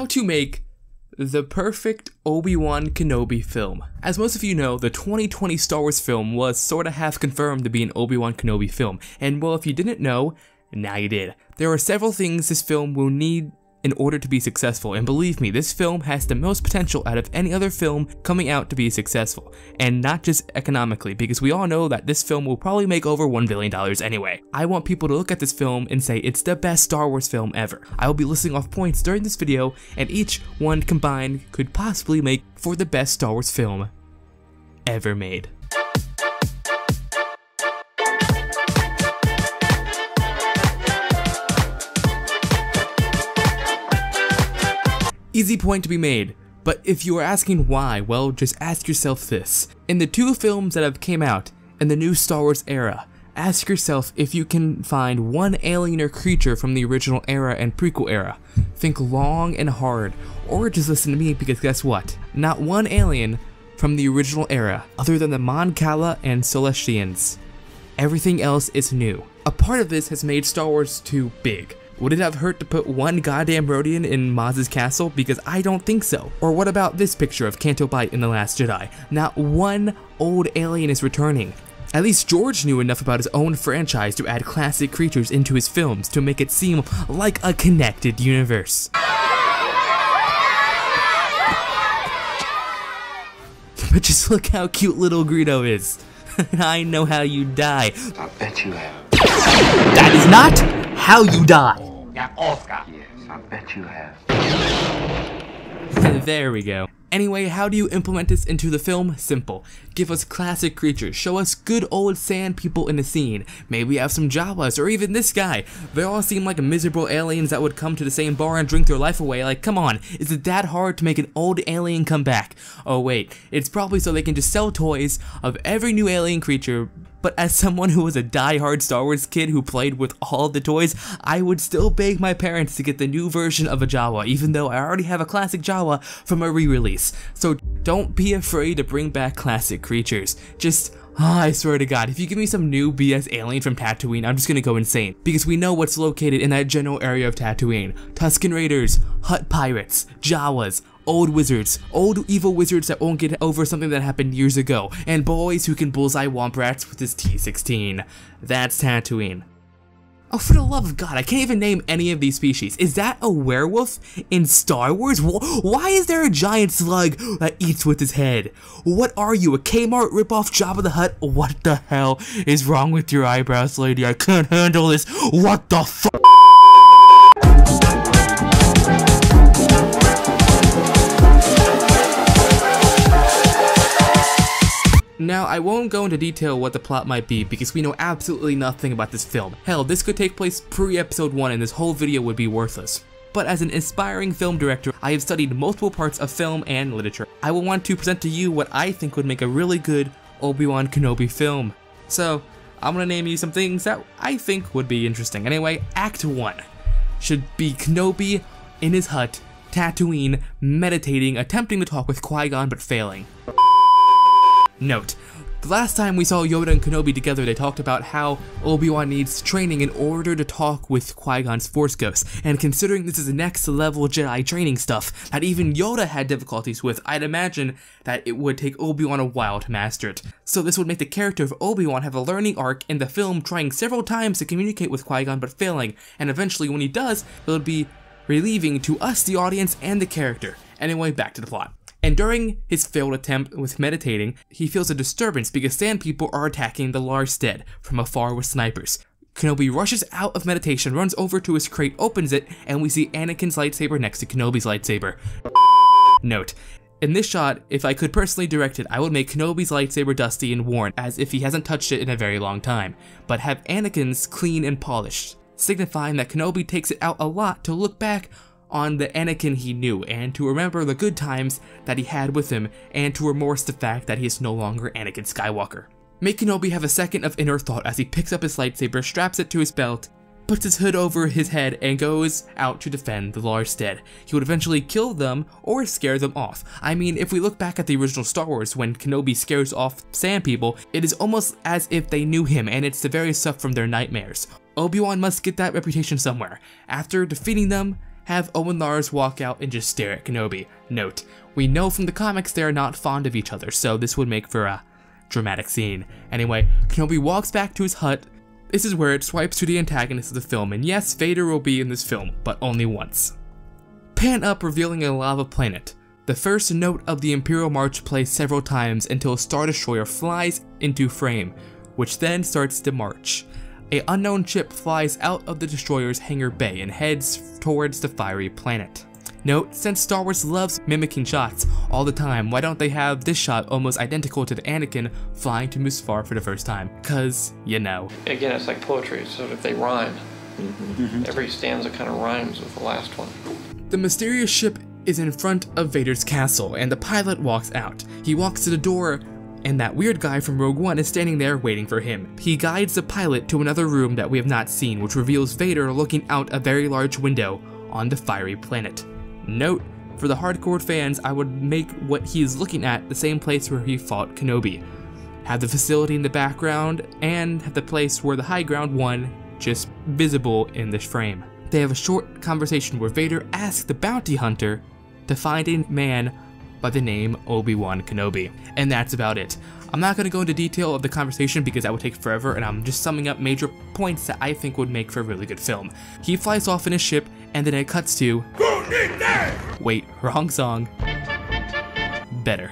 to make the perfect Obi Wan Kenobi film. As most of you know, the 2020 Star Wars film was sorta half confirmed to be an Obi Wan Kenobi film, and well, if you didn't know, now you did. There are several things this film will need in order to be successful, and believe me, this film has the most potential out of any other film coming out to be successful, and not just economically, because we all know that this film will probably make over $1 billion anyway. I want people to look at this film and say it's the best Star Wars film ever. I will be listing off points during this video, and each one combined could possibly make for the best Star Wars film ever made. Easy point to be made, but if you are asking why, well, just ask yourself this. In the two films that have came out in the new Star Wars era, ask yourself if you can find one alien or creature from the original era and prequel era. Think long and hard, or just listen to me, because guess what? Not one alien from the original era, other than the Mon Cala and Celestians. Everything else is new. A part of this has made Star Wars too big. Would it have hurt to put one goddamn Rodian in Maz's castle? Because I don't think so. Or what about this picture of Canto Bight in The Last Jedi? Not one old alien is returning. At least George knew enough about his own franchise to add classic creatures into his films to make it seem like a connected universe. But just look how cute little Greedo is. I know how you die. I bet you have. That is not how you die. Yeah, Oscar. Yes, I bet you have. There we go. Anyway, how do you implement this into the film? Simple. Give us classic creatures, show us good old sand people in the scene, maybe have some Jawas, or even this guy. They all seem like miserable aliens that would come to the same bar and drink their life away. Like, come on, is it that hard to make an old alien come back? Oh wait, it's probably so they can just sell toys of every new alien creature. But as someone who was a die-hard Star Wars kid who played with all the toys, I would still beg my parents to get the new version of a Jawa, even though I already have a classic Jawa from a re-release. So don't be afraid to bring back classic creatures. Just, I swear to God, if you give me some new BS alien from Tatooine, I'm just gonna go insane. Because we know what's located in that general area of Tatooine. Tusken Raiders, Hutt Pirates, Jawas, old wizards, old evil wizards that won't get over something that happened years ago, and boys who can bullseye womp rats with his T-16. That's Tatooine. Oh, for the love of God, I can't even name any of these species. Is that a werewolf in Star Wars? Why is there a giant slug that eats with his head? What are you, a Kmart ripoff Jabba the Hutt? What the hell is wrong with your eyebrows, lady? I can't handle this. What the fuck? Now, I won't go into detail what the plot might be because we know absolutely nothing about this film. Hell, this could take place pre-episode 1 and this whole video would be worthless. But as an aspiring film director, I have studied multiple parts of film and literature. I will want to present to you what I think would make a really good Obi Wan Kenobi film. So, I'm gonna name you some things that I think would be interesting. Anyway, Act 1 should be Kenobi in his hut, Tatooine, meditating, attempting to talk with Qui-Gon but failing. Note, the last time we saw Yoda and Kenobi together, they talked about how Obi-Wan needs training in order to talk with Qui-Gon's Force Ghost, and considering this is next level Jedi training stuff that even Yoda had difficulties with, I'd imagine that it would take Obi-Wan a while to master it. So this would make the character of Obi-Wan have a learning arc in the film, trying several times to communicate with Qui-Gon but failing, and eventually when he does, it would be relieving to us, the audience, and the character. Anyway, back to the plot. And during his failed attempt with meditating, he feels a disturbance because sand people are attacking the Larstead from afar with snipers. Kenobi rushes out of meditation, runs over to his crate, opens it, and we see Anakin's lightsaber next to Kenobi's lightsaber. Note, in this shot, if I could personally direct it, I would make Kenobi's lightsaber dusty and worn, as if he hasn't touched it in a very long time, but have Anakin's clean and polished, signifying that Kenobi takes it out a lot to look back on the Anakin he knew, and to remember the good times that he had with him, and to remorse the fact that he is no longer Anakin Skywalker. Make Kenobi have a second of inner thought as he picks up his lightsaber, straps it to his belt, puts his hood over his head, and goes out to defend the Larstead. He would eventually kill them or scare them off. I mean, if we look back at the original Star Wars, when Kenobi scares off sand people, it is almost as if they knew him, and it's the very stuff from their nightmares. Obi-Wan must get that reputation somewhere. After defeating them, have Owen Lars walk out and just stare at Kenobi. Note, we know from the comics they are not fond of each other, so this would make for a dramatic scene. Anyway, Kenobi walks back to his hut. This is where it swipes to the antagonist of the film, and yes, Vader will be in this film, but only once. Pan up, revealing a lava planet. The first note of the Imperial March plays several times until a Star Destroyer flies into frame, which then starts the march. An unknown ship flies out of the destroyer's hangar bay and heads towards the fiery planet. Note, since Star Wars loves mimicking shots all the time, why don't they have this shot almost identical to the Anakin flying to Mustafar for the first time? Cause, you know. Again, it's like poetry, so if they rhyme, every stanza kind of rhymes with the last one. The mysterious ship is in front of Vader's castle, and the pilot walks out. He walks to the door, and that weird guy from Rogue One is standing there waiting for him. He guides the pilot to another room that we have not seen, which reveals Vader looking out a very large window on the fiery planet. Note, for the hardcore fans, I would make what he is looking at the same place where he fought Kenobi. Have the facility in the background, and have the place where the high ground won just visible in this frame. They have a short conversation where Vader asks the bounty hunter to find a man by the name Obi Wan Kenobi. And that's about it. I'm not going to go into detail of the conversation because that would take forever, and I'm just summing up major points that I think would make for a really good film. He flies off in his ship, and then it cuts to... Wait, wrong song. Better.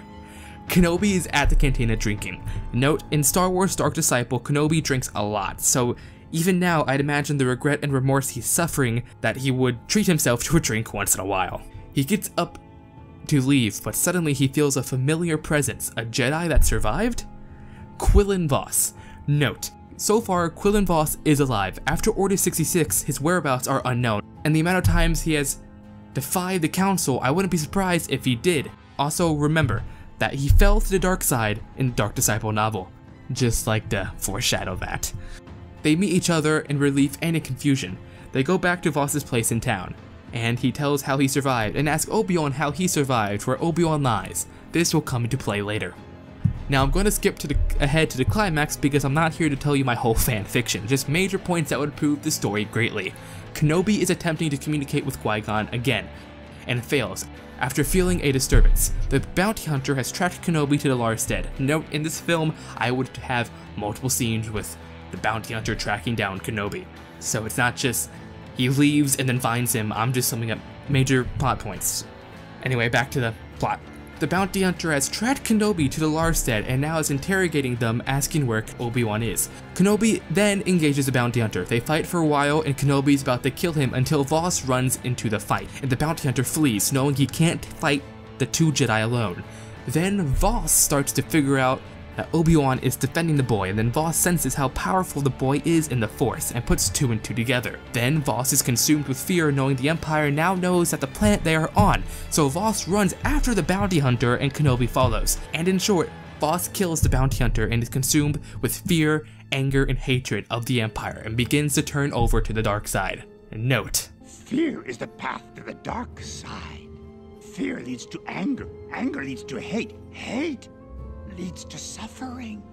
Kenobi is at the cantina drinking. Note, in Star Wars Dark Disciple, Kenobi drinks a lot, so even now I'd imagine the regret and remorse he's suffering that he would treat himself to a drink once in a while. He gets up to leave, but suddenly he feels a familiar presence, a Jedi that survived? Quillen Vos. Note, so far Quillen Vos is alive. After Order 66, his whereabouts are unknown, and the amount of times he has defied the Council, I wouldn't be surprised if he did. Also remember that he fell to the dark side in the Dark Disciple novel, just like to foreshadow that. They meet each in relief and in confusion. They go back to Vos's place in town, and he tells how he survived and asks Obi-Wan how he survived, where Obi-Wan lies. This will come into play later. Now I'm going to skip ahead to the climax because I'm not here to tell you my whole fan fiction, just major points that would prove the story greatly. Kenobi is attempting to communicate with Qui-Gon again, and fails. After feeling a disturbance, the bounty hunter has tracked Kenobi to the Larstead. Note, in this film, I would have multiple scenes with the bounty hunter tracking down Kenobi. So it's not just he leaves and then finds him, I'm just summing up major plot points. Anyway, back to the plot. The bounty hunter has tracked Kenobi to the Larstead and now is interrogating them, asking where Obi-Wan is. Kenobi then engages the bounty hunter. They fight for a while and Kenobi is about to kill him until Vos runs into the fight, and the bounty hunter flees, knowing he can't fight the two Jedi alone. Then Vos starts to figure out that Obi-Wan is defending the boy, and then Vos senses how powerful the boy is in the Force and puts two and two together. Then Vos is consumed with fear, knowing the Empire now knows that the planet they are on, so Vos runs after the bounty hunter and Kenobi follows. And in short, Vos kills the bounty hunter and is consumed with fear, anger, and hatred of the Empire and begins to turn over to the dark side. And note, fear is the path to the dark side. Fear leads to anger. Anger leads to hate. Hate leads to suffering.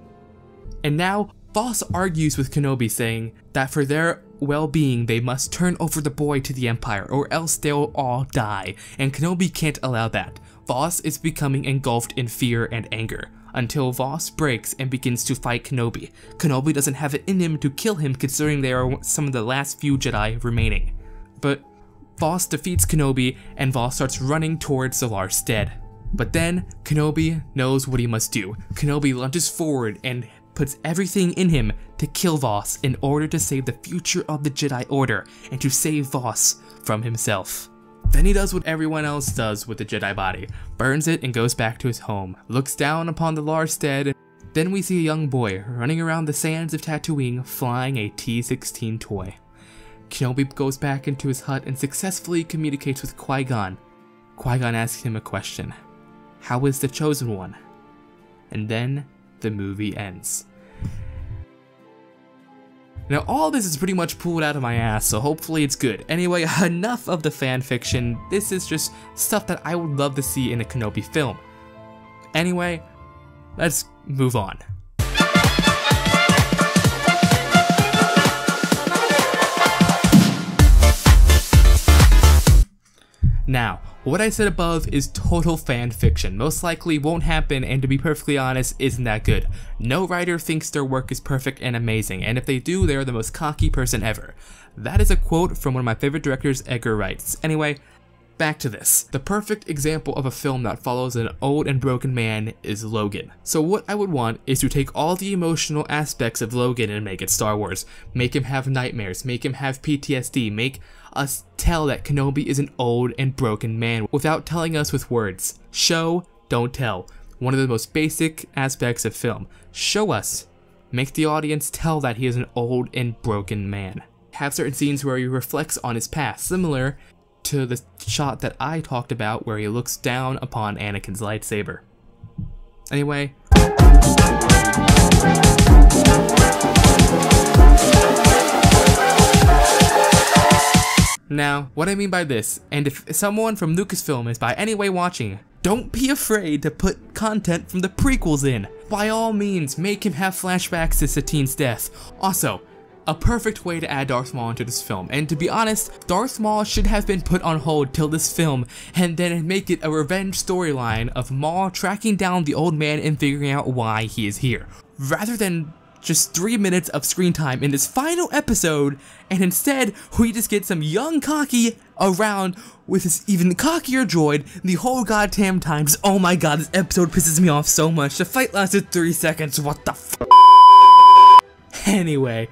And now, Vos argues with Kenobi, saying that for their well-being they must turn over the boy to the Empire or else they'll all die, and Kenobi can't allow that. Vos is becoming engulfed in fear and anger, until Vos breaks and begins to fight Kenobi. Kenobi doesn't have it in him to kill him, considering they are some of the last few Jedi remaining. But Vos defeats Kenobi and Vos starts running towards the Larstead. But then, Kenobi knows what he must do. Kenobi lunges forward and puts everything in him to kill Vos in order to save the future of the Jedi Order and to save Vos from himself. Then he does what everyone else does with the Jedi body, burns it and goes back to his home, looks down upon the Larstead. Then we see a young boy running around the sands of Tatooine flying a T-16 toy. Kenobi goes back into his hut and successfully communicates with Qui-Gon. Qui-Gon asks him a question. How is the Chosen One? And then the movie ends. Now all this is pretty much pulled out of my ass, so hopefully it's good. Anyway, enough of the fan fiction. This is just stuff that I would love to see in a Kenobi film. Anyway, let's move on. Now, what I said above is total fan fiction, most likely won't happen, and to be perfectly honest, isn't that good. No writer thinks their work is perfect and amazing, and if they do, they're the most cocky person ever. That is a quote from one of my favorite directors, Edgar Wright. Anyway, back to this. The perfect example of a film that follows an old and broken man is Logan. So what I would want is to take all the emotional aspects of Logan and make it Star Wars. Make him have nightmares, make him have PTSD, make us tell that Kenobi is an old and broken man without telling us with words. Show, don't tell. One of the most basic aspects of film. Show us. Make the audience tell that he is an old and broken man. Have certain scenes where he reflects on his past, similar to the shot that I talked about where he looks down upon Anakin's lightsaber. Anyway. Now, what I mean by this, and if someone from Lucasfilm is by any way watching, don't be afraid to put content from the prequels in. By all means, make him have flashbacks to Satine's death. Also, a perfect way to add Darth Maul into this film, and to be honest, Darth Maul should have been put on hold till this film, and then make it a revenge storyline of Maul tracking down the old man and figuring out why he is here, rather than just 3 minutes of screen time in this final episode, and instead we just get some young cocky around with this even cockier droid the whole goddamn time. Just, oh my god, this episode pisses me off so much. The fight lasted 3 seconds, what the f. Anyway,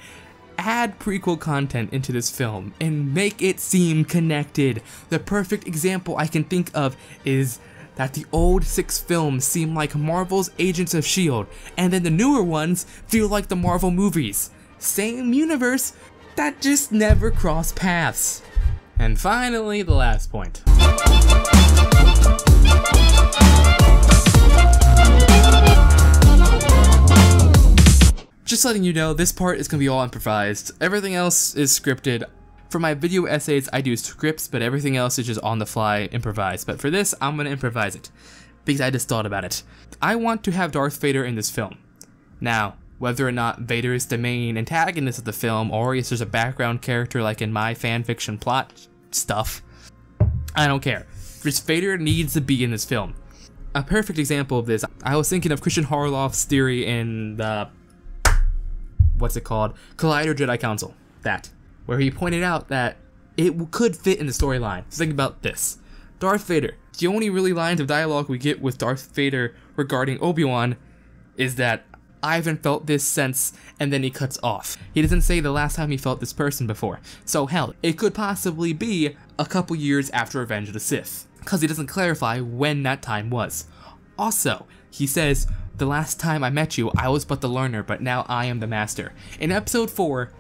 add prequel content into this film and make it seem connected. The perfect example I can think of is that the old 6 films seem like Marvel's Agents of S.H.I.E.L.D. and then the newer ones feel like the Marvel movies. Same universe, that just never cross paths. And finally, the last point. Just letting you know, this part is going to be all improvised. Everything else is scripted. For my video essays, I do scripts, but everything else is just on the fly, improvised. But for this, I'm going to improvise it, because I just thought about it. I want to have Darth Vader in this film. Now, whether or not Vader is the main antagonist of the film, or if there's a background character like in my fanfiction plot stuff, I don't care. Just Vader needs to be in this film. A perfect example of this, I was thinking of Christian Harloff's theory in the, what's it called? Collider Jedi Council. That. Where he pointed out that it could fit in the storyline. So think about this. Darth Vader. The only really lines of dialogue we get with Darth Vader regarding Obi-Wan is that I haven't felt this since, and then he cuts off. He doesn't say the last time he felt this person before. So hell, it could possibly be a couple years after Revenge of the Sith, because he doesn't clarify when that time was. Also, he says, the last time I met you, I was but the learner, but now I am the master. In episode 4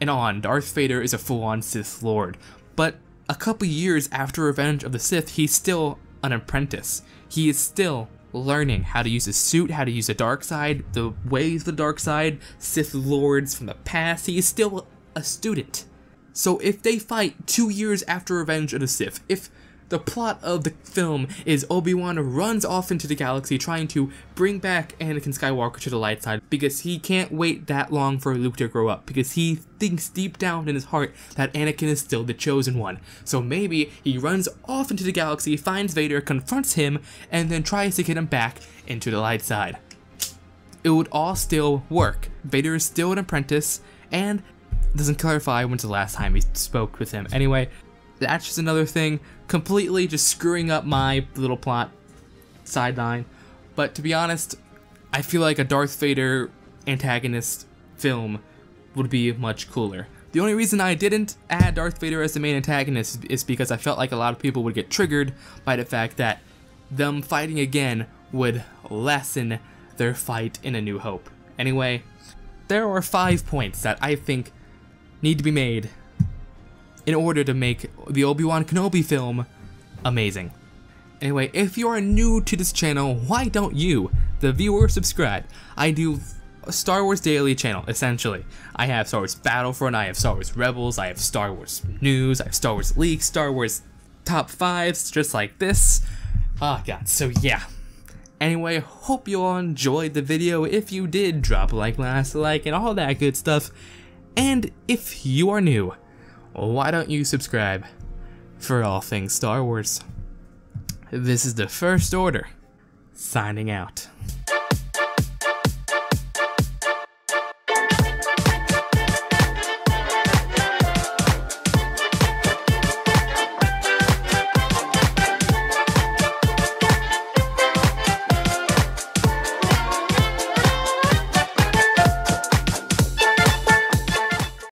and on, Darth Vader is a full-on Sith Lord, but a couple years after Revenge of the Sith, he's still an apprentice. He is still learning how to use his suit, how to use the dark side, the ways of the dark side, Sith Lords from the past. He is still a student. So if they fight 2 years after Revenge of the Sith, if the plot of the film is Obi-Wan runs off into the galaxy trying to bring back Anakin Skywalker to the light side because he can't wait that long for Luke to grow up, because he thinks deep down in his heart that Anakin is still the chosen one. So maybe he runs off into the galaxy, finds Vader, confronts him, and then tries to get him back into the light side. It would all still work. Vader is still an apprentice, and doesn't clarify when's the last time he spoke with him. Anyway, that's just another thing, completely just screwing up my little plot sideline. But to be honest, I feel like a Darth Vader antagonist film would be much cooler. The only reason I didn't add Darth Vader as the main antagonist is because I felt like a lot of people would get triggered by the fact that them fighting again would lessen their fight in A New Hope. Anyway, there are 5 points that I think need to be made in order to make the Obi Wan Kenobi film amazing. Anyway, if you are new to this channel, why don't you, the viewer, subscribe? I do a Star Wars daily channel, essentially. I have Star Wars Battlefront, I have Star Wars Rebels, I have Star Wars News, I have Star Wars Leaks, Star Wars Top 5s, just like this. Oh god, so yeah. Anyway, hope you all enjoyed the video. If you did, drop a like, last like, and all that good stuff. And if you are new, why don't you subscribe? for all things Star Wars. This is the First Order, signing out.